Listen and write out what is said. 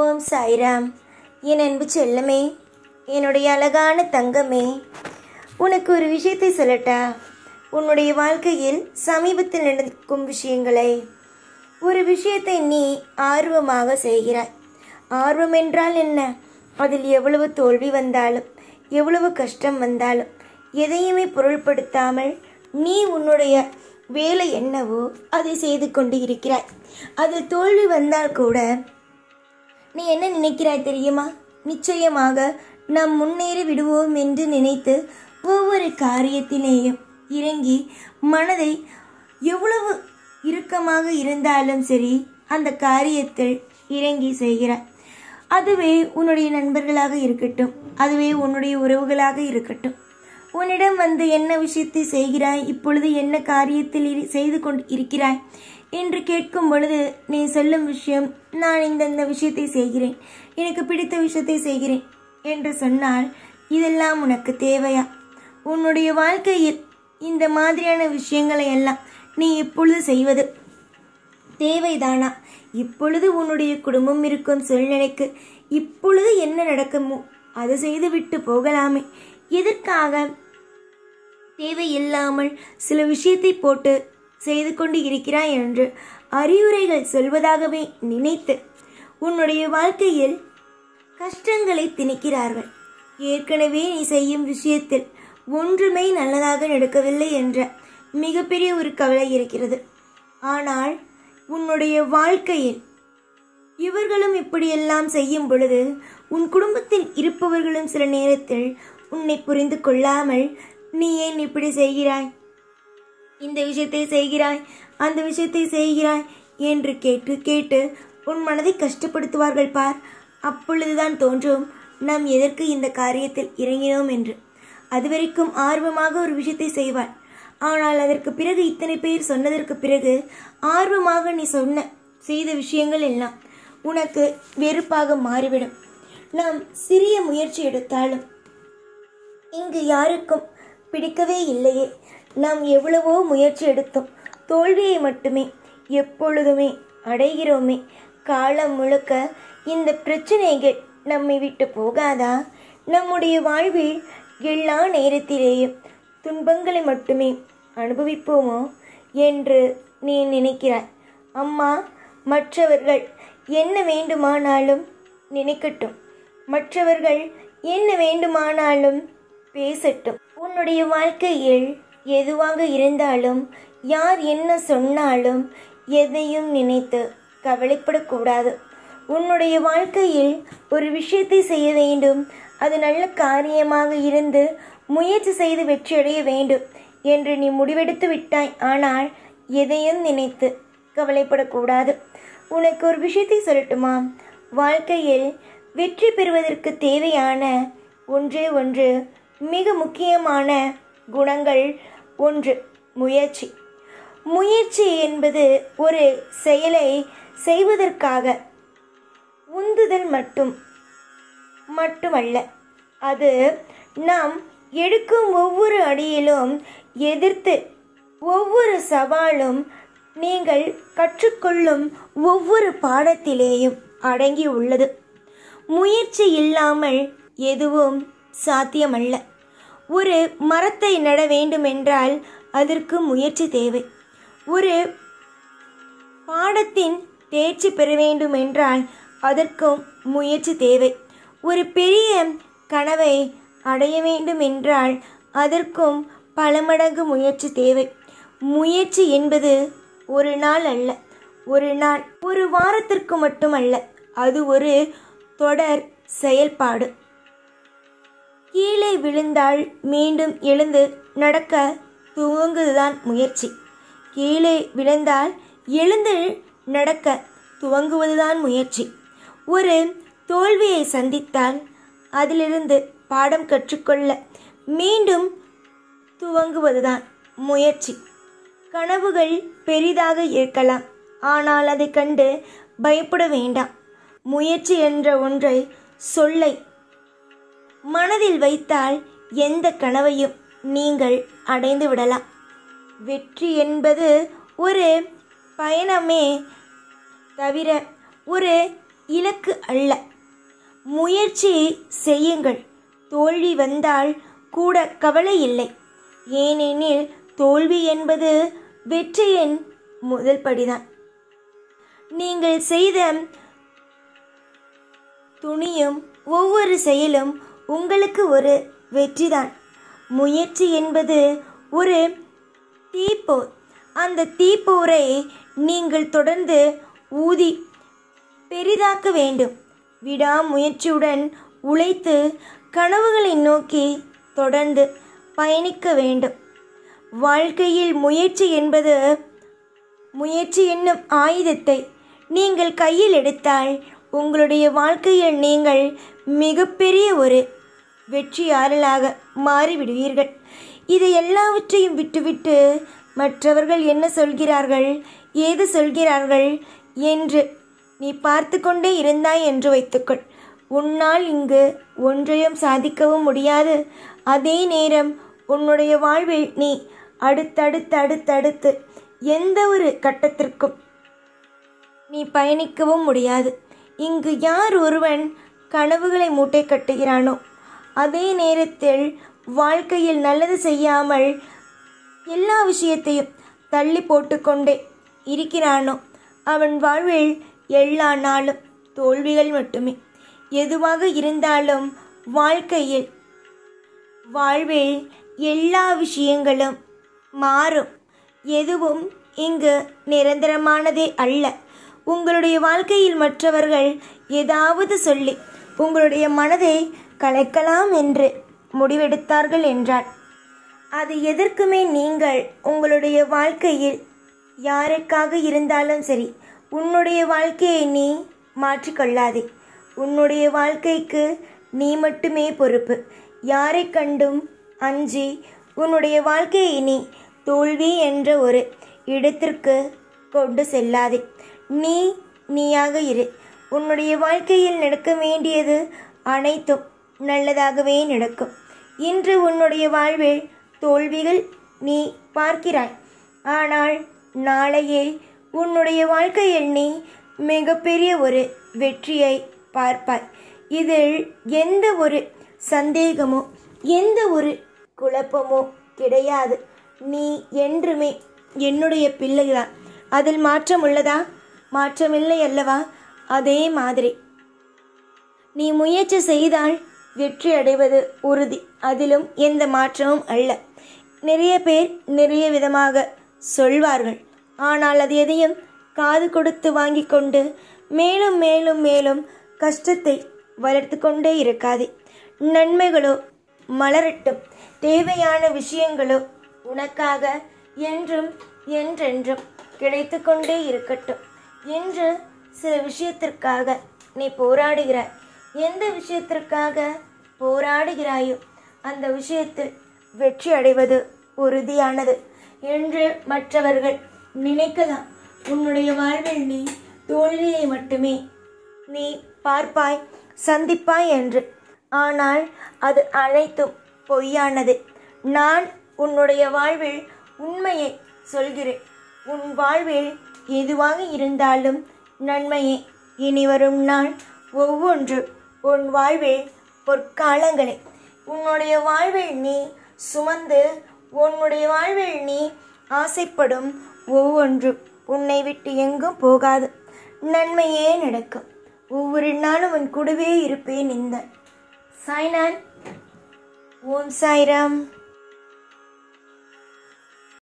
ஓம் சாய்ராம். என் அன்பு செல்லமே, என்னுடைய அழகான தங்கமே, உனக்கு ஒரு விஷயத்தை சொல்லட்டா? உன்னுடைய வாழ்க்கையில் சமீபத்தில் நடக்கும் விஷயங்களை, ஒரு விஷயத்தை நீ ஆர்வமாக செய்கிறாய். ஆர்வம் என்றால் என்ன? அதில் எவ்வளவு தோல்வி வந்தாலும், எவ்வளவு கஷ்டம் வந்தாலும் எதையுமே பொருள்படுத்தாமல் நீ உன்னுடைய வேலை என்னவோ அதை செய்து கொண்டு இருக்கிறாய். அதில் தோல்வி வந்தால் கூட நீ என்ன நினைக்கிறாய் தெரியுமா? நிச்சயமாக நாம் முன்னேறி விடுவோம் என்று நினைத்து ஒவ்வொரு காரியத்திலேயும் இறங்கி மனதை எவ்வளவு இறுக்கமாக இருந்தாலும் சரி அந்த காரியத்தில் இறங்கி செய்கிறாய். அதுவே உன்னுடைய நண்பர்களாக இருக்கட்டும், அதுவே உன்னுடைய உறவுகளாக இருக்கட்டும், உன்னிடம் வந்து என்ன விஷயத்தை செய்கிறாய், இப்பொழுது என்ன காரியத்தில் செய்து கொண்டு இருக்கிறாய் என்று கேட்கும் பொழுது நீ சொல்லும் விஷயம், நான் இந்தந்த விஷயத்தை செய்கிறேன், எனக்கு பிடித்த விஷயத்தை செய்கிறேன் என்று சொன்னால் இதெல்லாம் உனக்கு தேவையா? உன்னுடைய வாழ்க்கையில் இந்த மாதிரியான விஷயங்களை எல்லாம் நீ இப்பொழுது செய்வது தேவைதானா? இப்பொழுது உன்னுடைய குடும்பம் இருக்கும் சூழ்நிலைக்கு இப்பொழுது என்ன நடக்குமோ அதை செய்துவிட்டு போகலாமே. எதற்காக தேவையில்லாமல் சில விஷயத்தை போட்டு செய்து கொண்டு இருக்கிறாய் என்று அறிவுரைகள் சொல்வதாகவே நினைத்து உன்னுடைய வாழ்க்கையில் கஷ்டங்களை திணிக்கிறார்கள். ஏற்கனவே நீ செய்யும் விஷயத்தில் ஒன்றுமே நல்லதாக நடக்கவில்லை என்ற மிகப்பெரிய ஒரு கவலை இருக்கிறது. ஆனால் உன்னுடைய வாழ்க்கையில் இவர்களும் இப்படியெல்லாம் செய்யும் பொழுது உன் குடும்பத்தில் இருப்பவர்களும் சில நேரத்தில் உன்னை புரிந்து கொள்ளாமல் நீ ஏன் இப்படி செய்கிறாய், இந்த விஷயத்தை செய்கிறாய், அந்த விஷயத்தை செய்கிறாய் என்று கேட்டு கேட்டு உன் மனதை கஷ்டப்படுத்துவார்கள் பார். அப்பொழுதுதான் தோன்றும் நாம் எதற்கு இந்த காரியத்தில் இறங்கினோம் என்று. அதுவரைக்கும் ஆர்வமாக ஒரு விஷயத்தை செய்வாள். ஆனால் அதற்கு பிறகு இத்தனை பேர் சொன்னதற்கு பிறகு ஆர்வமாக நீ செய்த விஷயங்கள் எல்லாம் உனக்கு வெறுப்பாக மாறிவிடும். நாம் சிறிய முயற்சி எடுத்தாலும் இங்கு யாருக்கும் பிடிக்கவே இல்லையே. நாம் எவ்வளவோ முயற்சி எடுத்தோம், தோல்வியை மட்டுமே எப்பொழுதுமே அடைகிறோமே. காலம் முழுக்க இந்த பிரச்சனைகள் நம்மை விட்டு போகாதா? நம்முடைய வாழ்வில் எல்லா நேரத்திலேயும் துன்பங்களை மட்டுமே அனுபவிப்போமோ என்று நீ நினைக்கிறாய். அம்மா, மற்றவர்கள் என்ன வேண்டுமானாலும் நினைக்கட்டும், மற்றவர்கள் என்ன வேண்டுமானாலும் பேசட்டும். உன்னுடைய வாழ்க்கையில் எதுவாக இருந்தாலும், யார் என்ன சொன்னாலும் எதையும் நினைத்து கவலைப்படக்கூடாது. உன்னுடைய வாழ்க்கையில் ஒரு விஷயத்தை செய்ய வேண்டும், அது நல்ல காரியமாக இருந்து முயற்சி செய்து வெற்றியடைய வேண்டும் என்று நீ முடிவெடுத்து விட்டாய். ஆனால் எதையும் நினைத்து கவலைப்படக்கூடாது. உனக்கு ஒரு விஷயத்தை சொல்லட்டுமா? வாழ்க்கையில் வெற்றி பெறுவதற்கு தேவையான ஒன்றே ஒன்று, மிக முக்கியமான குணங்கள். ஒன்று, முயற்சி. முயற்சி என்பது ஒரு செயலை செய்வதற்காக உந்துதல் மட்டுமல்ல. அது நாம் எடுக்கும் ஒவ்வொரு அடியிலும் எதிர்த்து, ஒவ்வொரு சவாலும் நீங்கள் கற்றுக்கொள்ளும் ஒவ்வொரு பாடத்திலேயும் அடங்கி உள்ளது. முயற்சி இல்லாமல் எதுவும் சாத்தியமல்ல. ஒரு மரத்தை நட வேண்டுமென்றால் அதற்கு முயற்சி தேவை. ஒரு பாடத்தின் தேர்ச்சி பெற வேண்டுமென்றால் அதற்கும் முயற்சி தேவை. ஒரு பெரிய கனவை அடைய வேண்டும் என்றால் அதற்கும் பல மடங்கு முயற்சி தேவை. முயற்சி என்பது ஒரு நாள் அல்ல, ஒரு நாள், ஒரு வாரத்திற்கு மட்டுமல்ல, அது ஒரு தொடர் செயல்பாடு. கீழே விழுந்தால் மீண்டும் எழுந்து நடக்க துவங்குவதுதான் முயற்சி. கீழே விழுந்தால் எழுந்து நடக்க துவங்குவதுதான் முயற்சி. ஒரு தோல்வியை சந்தித்தால் அதிலிருந்து பாடம் கற்றுக்கொள்ள மீண்டும் துவங்குவதுதான் முயற்சி. கனவுகள் பெரிதாக இருக்கலாம், ஆனால் அதை கண்டு பயப்பட வேண்டாம். முயற்சி என்ற ஒன்றை சொல்லை மனதில் வைத்தால் எந்த கனவையும் நீங்கள் அடைந்து விடலாம். வெற்றி என்பது ஒரு பயணமே தவிர ஒரு இலக்கு அல்ல. முயற்சி செய்யுங்கள். தோல்வி வந்தால் கூட கவலை இல்லை. ஏனெனில் தோல்வி என்பது வெற்றியின் முதல் படிதான். நீங்கள் செய்த துணியும் ஒவ்வொரு செயலும் உங்களுக்கு ஒரு வெற்றிதான். முயற்சி என்பது ஒரு தீப்போர். அந்த தீப்போரை நீங்கள் தொடர்ந்து ஊதி பெரிதாக்க வேண்டும். விடாமுயற்சியுடன் உழைத்து கனவுகளை நோக்கி தொடர்ந்து பயணிக்க வேண்டும். வாழ்க்கையில் முயற்சி என்னும் ஆயுதத்தை நீங்கள் கையில் எடுத்தால் உங்களுடைய வாழ்க்கையில் நீங்கள் மிகப்பெரிய ஒரு வெற்றியாளராக மாறிவிடுவீர்கள். இதை எல்லாவற்றையும் விட்டுவிட்டு மற்றவர்கள் என்ன சொல்கிறார்கள், ஏது சொல்கிறார்கள் என்று நீ பார்த்து கொண்டே இருந்தாய் என்று வைத்துக்கொள். உன்னால் இங்கு ஒன்றையும் சாதிக்கவும் முடியாது. அதே நேரம் உன்னுடைய வாழ்வில் நீ அடுத்தடுத்து எந்த ஒரு கட்டத்திற்கும் நீ பயணிக்கவும் முடியாது. இங்கு யார் ஒருவன் கனவுகளை மூட்டை கட்டுகிறானோ, அதே நேரத்தில் வாழ்க்கையில் நல்லது செய்யாமல் எல்லா விஷயத்தையும் தள்ளி போட்டுக்கொண்டே இருக்கிறானோ, அவன் வாழ்வில் எல்லா நாளும் தோல்விகள் மட்டுமே. எதுவாக இருந்தாலும் வாழ்வில் எல்லா விஷயங்களும் மாறும். எதுவும் இங்கு நிரந்தரமானதே அல்ல. உங்களுடைய வாழ்க்கையில் மற்றவர்கள் ஏதாவது சொல்லி உங்களுடைய மனதை கலைக்கலாம் என்று முடிவெடுத்தார்கள் என்றால் அது எதற்குமே நீங்கள் உங்களுடைய வாழ்க்கையில் யாருக்காக இருந்தாலும் சரி, உன்னுடைய வாழ்க்கையை நீ மாற்றிக்கொள்ளாதே. உன்னுடைய வாழ்க்கைக்கு நீ மட்டுமே பொறுப்பு. யாரை கண்டும் அஞ்சி உன்னுடைய வாழ்க்கையை நீ தோல்வி என்ற ஒரு இடத்திற்கு கொண்டு செல்லாதே. நீயாக இரு. உன்னுடைய வாழ்க்கையில் நடக்க வேண்டியது அனைத்தும் நல்லதாகவே நடக்கும். இன்று உன்னுடைய வாழ்வில் தோல்விகள் நீ பார்க்கிறாய். ஆனால் நாளையே உன்னுடைய வாழ்க்கையில் நீ மிகப்பெரிய ஒரு வெற்றியை பார்ப்பாய். இதில் எந்த ஒரு சந்தேகமோ எந்த ஒரு குழப்பமோ கிடையாது. நீ என்றுமே என்னுடைய பிள்ளைதான். அதில் மாற்றம் உள்ளதா? மாற்றமில்லை அல்லவா? அதே மாதிரி நீ முயற்சி செய்தால் வெற்றி அடைவது உறுதி. அதிலும் எந்த மாற்றமும் அல்ல. நிறைய பேர் நிறைய விதமாக சொல்வார்கள். ஆனால் அது எதையும் காது கொடுத்து வாங்கி கொண்டு மேலும் மேலும் மேலும் கஷ்டத்தை வளர்த்து கொண்டே இருக்காதே. நன்மைகளோ மலரட்டும். தேவையான விஷயங்களோ உனக்காக என்றும் என்றென்றும் கிடைத்து கொண்டே இருக்கட்டும். என்று சில விஷயத்திற்காக நீ போராடுகிறாய். எந்த விஷயத்திற்காக போராடுகிறாயோ அந்த விஷயத்தில் வெற்றி அடைவது உறுதியானது என்று மற்றவர்கள் நினைக்கலாம். உன்னுடைய வாழ்வில் நீ தோல்வியை மட்டுமே நீ பார்ப்பாய், சந்திப்பாய் என்று. ஆனால் அது அனைத்தும் பொய்யானது. நான் உன்னுடைய வாழ்வில் உண்மையை சொல்கிறேன். உன் வாழ்வில் எதுவாக இருந்தாலும் நன்மையே. இனி வரும் நாள் ஒவ்வொன்று உன் வாழ்வில் பொற்காலங்களே. உன்னுடைய வாழ்வில் நீ சுமந்து உன்னுடைய வாழ்வில் நீ ஆசைப்படும் ஒவ்வொன்றும் உன்னை விட்டு எங்கும் போகாது. நன்மையே நடக்கும். ஒவ்வொரு நாளும் உன் கூடவே இருப்பேன். இந்த சாய்நாத். ஓம் சாய்ராம்.